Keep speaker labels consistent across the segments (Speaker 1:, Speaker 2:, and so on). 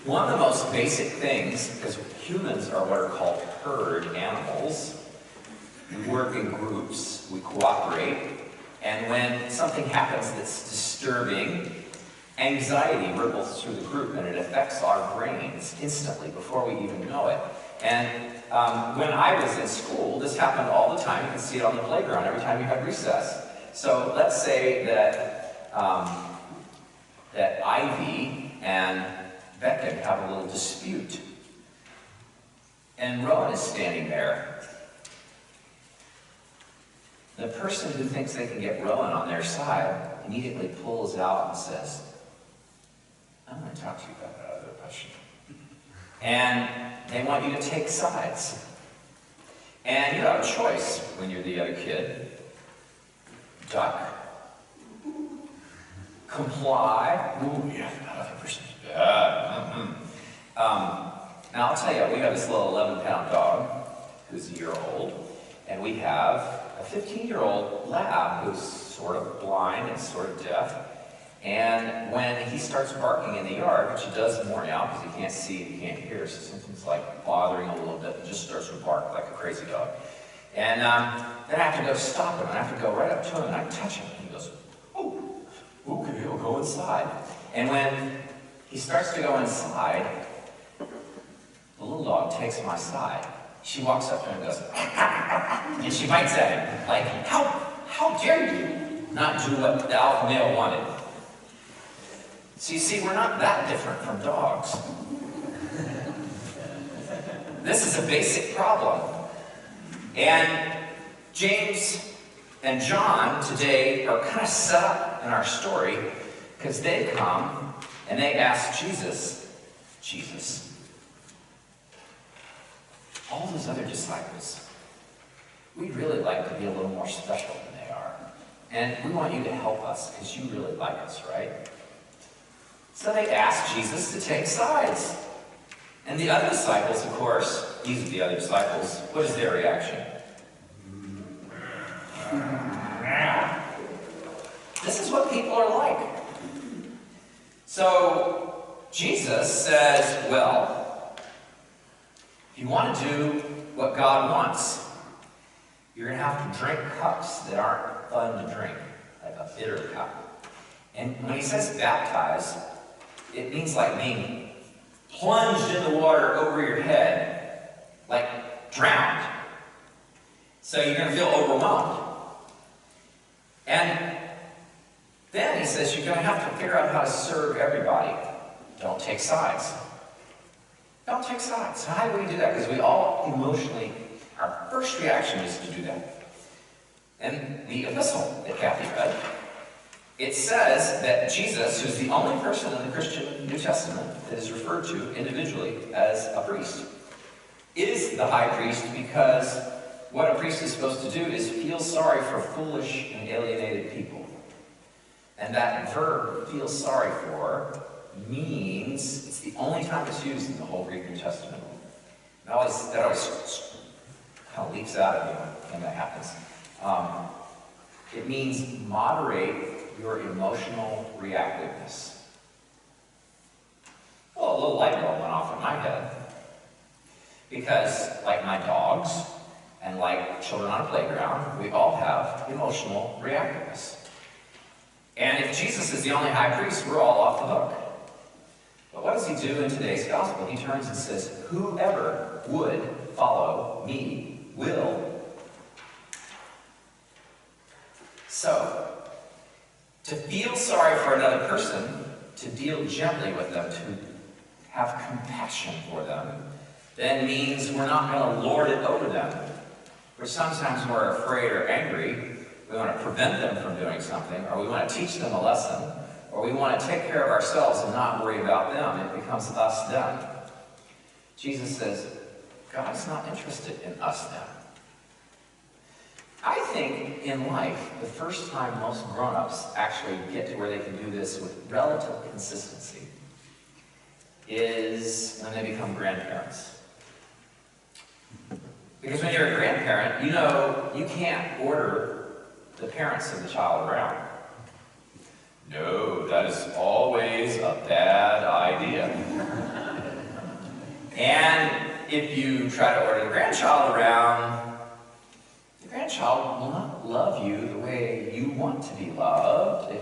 Speaker 1: One of the most basic things, because humans are what are called herd animals, we work in groups, we cooperate, and when something happens that's disturbing, anxiety ripples through the group and it affects our brains instantly before we even know it. And when I was in school, this happened all the time. You can see it on the playground every time you had recess. So let's say that, that Ivy and Beckett have a little dispute. And Rowan is standing there. The person who thinks they can get Rowan on their side immediately pulls out and says, I'm going to talk to you about that other question. And they want you to take sides. And you have a choice when you're the other kid. Duck. Comply. Ooh, yeah, that other person's bad. Now I'll tell you, we have this little 11-pound dog who's a year old, and we have a 15-year-old lab who's sort of blind and sort of deaf. And when he starts barking in the yard, which he does more now because he can't see, he can't hear, so something's like bothering a little bit, and just starts to bark like a crazy dog. And then I have to go stop him, and I have to go right up to him, and I touch him, and he goes, oh, okay, he'll go inside. And when he starts to go inside, the little dog takes my side. She walks up to him and goes, and she bites at him, like, how dare you not do what the alpha male wanted? So you see, we're not that different from dogs. This is a basic problem. And James and John today are kind of set up in our story because they come and they ask Jesus, all those other disciples, we'd really like to be a little more special than they are. And we want you to help us because you really like us, right? So they asked Jesus to take sides. And the other disciples, of course, these are the other disciples, what is their reaction? This is what people are like. So Jesus says, well, if you want to do what God wants, you're going to have to drink cups that aren't fun to drink, like a bitter cup. And when he says baptize, it means like being plunged in the water over your head, like drowned. So you're going to feel overwhelmed. And then he says you're going to have to figure out how to serve everybody. Don't take sides. Don't take sides. How do we do that? Because we all emotionally, our first reaction is to do that. And the epistle that Kathy read, it says that Jesus, who's the only person in the Christian New Testament that is referred to individually as a priest, is the high priest because what a priest is supposed to do is feel sorry for foolish and alienated people. And that verb, feel sorry for, means, it's the only time it's used in the whole Greek New Testament. That always kind of leaps out at me when that happens. It means moderate your emotional reactiveness. Well, a little light bulb went off in my head. Because, like my dogs, and like children on a playground, we all have emotional reactiveness. And if Jesus is the only high priest, we're all off the hook. But what does he do in today's gospel? He turns and says, whoever would follow me will. So, to feel sorry for another person, to deal gently with them, to have compassion for them, then means we're not going to lord it over them. Or sometimes we're afraid or angry. We want to prevent them from doing something, or we want to teach them a lesson, or we want to take care of ourselves and not worry about them. It becomes us, them. Jesus says, God's not interested in us, them. I think in life, the first time most grown-ups actually get to where they can do this with relative consistency is when they become grandparents. Because when you're a grandparent, you know you can't order the parents of the child around. No, that is always a bad idea. if you try to order the grandchild around, the grandchild will not love you the way you want to be loved.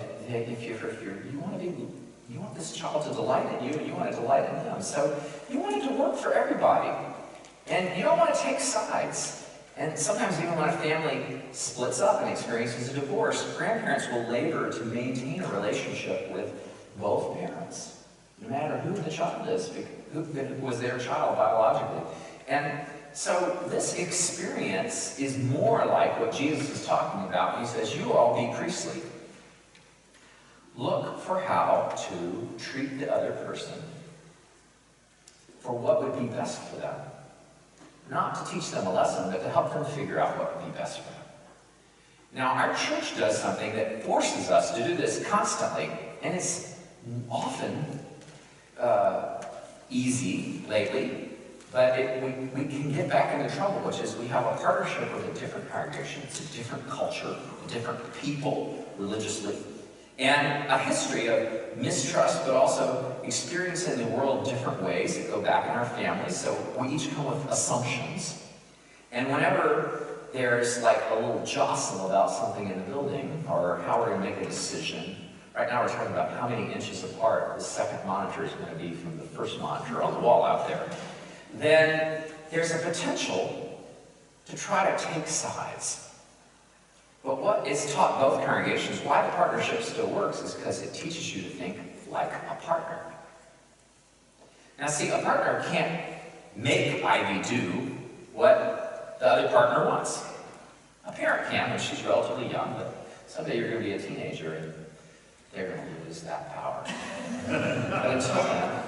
Speaker 1: You want this child to delight in you, and you want to delight in them. So you want it to work for everybody. And you don't want to take sides. And sometimes even when a family splits up and experiences a divorce, grandparents will labor to maintain a relationship with both parents, no matter who the child is, who was their child biologically. And so this experience is more like what Jesus is talking about when he says, you all be priestly. Look for how to treat the other person for what would be best for them. Not to teach them a lesson, but to help them figure out what would be best for them. Now, our church does something that forces us to do this constantly, and it's often easy lately, but we can get back into trouble, which is we have a partnership with a different congregation. It's a different culture, different people religiously, and a history of mistrust, but also experiencing the world different ways that go back in our families. So we each come with assumptions. And whenever there's like a little jostle about something in the building, or how we're going to make a decision, right now we're talking about how many inches apart the second monitor is going to be from the first monitor on the wall out there, then there's a potential to try to take sides. But what is taught both congregations, why the partnership still works, is because it teaches you to think like a partner. Now see, a partner can't make Ivy do what the other partner wants. A parent can when she's relatively young, but someday you're going to be a teenager and they're going to lose that power. But until then,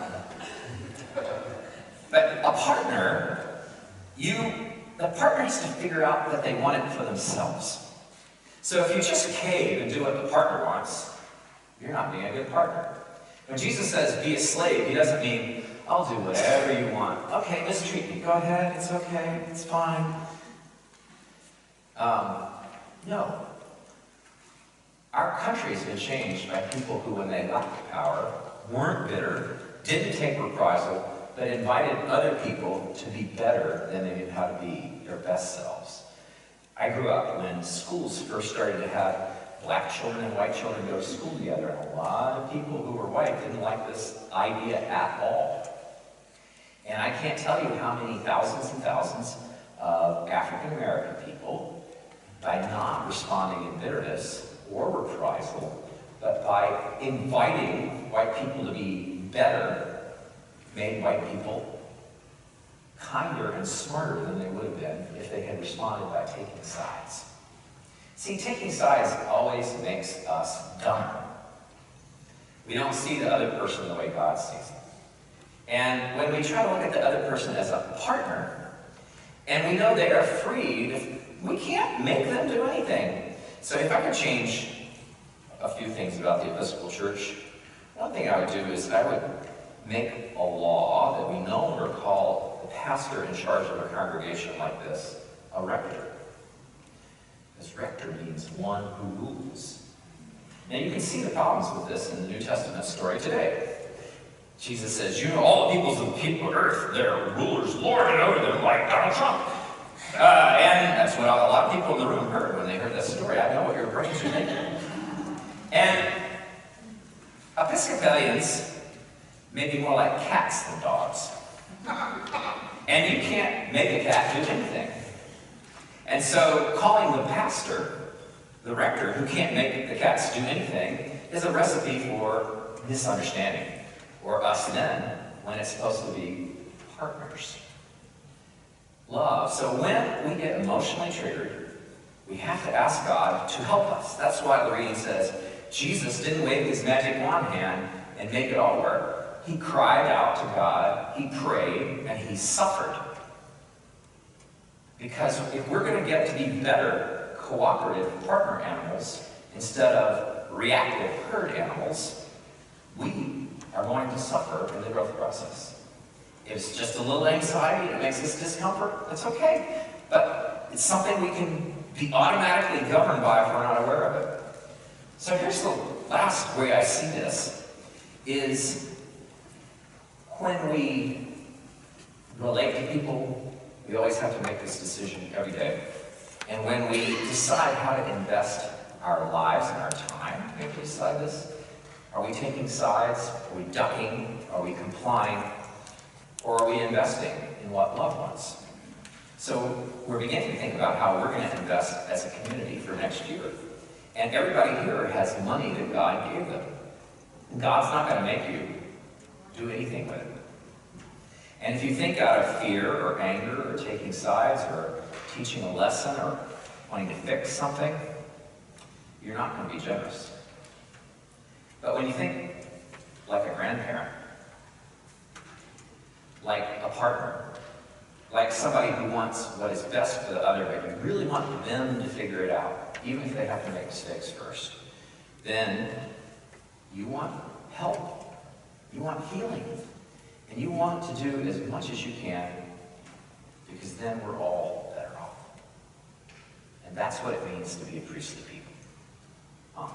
Speaker 1: but a partner, the partner has to figure out that they want it for themselves. So if you just cave and do what the partner wants, you're not being a good partner. When Jesus says, be a slave, he doesn't mean, I'll do whatever you want. Okay, mistreat me. Go ahead. It's okay. It's fine. No. Our country has been changed by people who, when they lacked power, weren't bitter, didn't take reprisal, but invited other people to be better than they knew how to be, their best selves. I grew up when schools first started to have black children and white children go to school together, and a lot of people who were white didn't like this idea at all. And I can't tell you how many thousands and thousands of African American people, by not responding in bitterness or reprisal, but by inviting white people to be better, made white people kinder and smarter than they would have been if they had responded by taking sides. See, taking sides always makes us dumber. We don't see the other person the way God sees them. And when we try to look at the other person as a partner, and we know they are freed, we can't make them do anything. So if I could change a few things about the Episcopal Church, one thing I would do is I would make a law that we no longer call the pastor in charge of a congregation like this a rector. Because rector means one who rules. Now you can see the problems with this in the New Testament story today. Jesus says, you know, all the peoples of the people of earth, their rulers lorded over them like Donald Trump. And that's what a lot of people in the room heard when they heard that story. I know what your brains are thinking. And Episcopalians may be more like cats than dogs. And you can't make a cat do anything. And so calling the pastor, the rector, who can't make the cats do anything, is a recipe for misunderstanding, or us then, when it's supposed to be partners. Love. So when we get emotionally triggered, we have to ask God to help us. That's why the reading says, Jesus didn't wave his magic wand hand and make it all work. He cried out to God, he prayed, and he suffered. Because if we're going to get to be better cooperative partner animals instead of reactive herd animals, we are going to suffer in the growth process. If it's just a little anxiety that makes us discomfort, that's okay. But it's something we can be automatically governed by if we're not aware of it. So here's the last way I see this, is when we relate to people. We always have to make this decision every day. And when we decide how to invest our lives and our time, we have to decide this. Are we taking sides? Are we ducking? Are we complying? Or are we investing in what love wants? So we're beginning to think about how we're going to invest as a community for next year. And everybody here has money that God gave them. God's not going to make you do anything with it. And if you think out of fear or anger or taking sides or teaching a lesson or wanting to fix something, you're not going to be generous. But when you think like a grandparent, like a partner, like somebody who wants what is best for the other, but you really want them to figure it out, even if they have to make mistakes first, then you want help. You want healing. And you want to do as much as you can, because then we're all better off. And that's what it means to be a priestly people. Amen.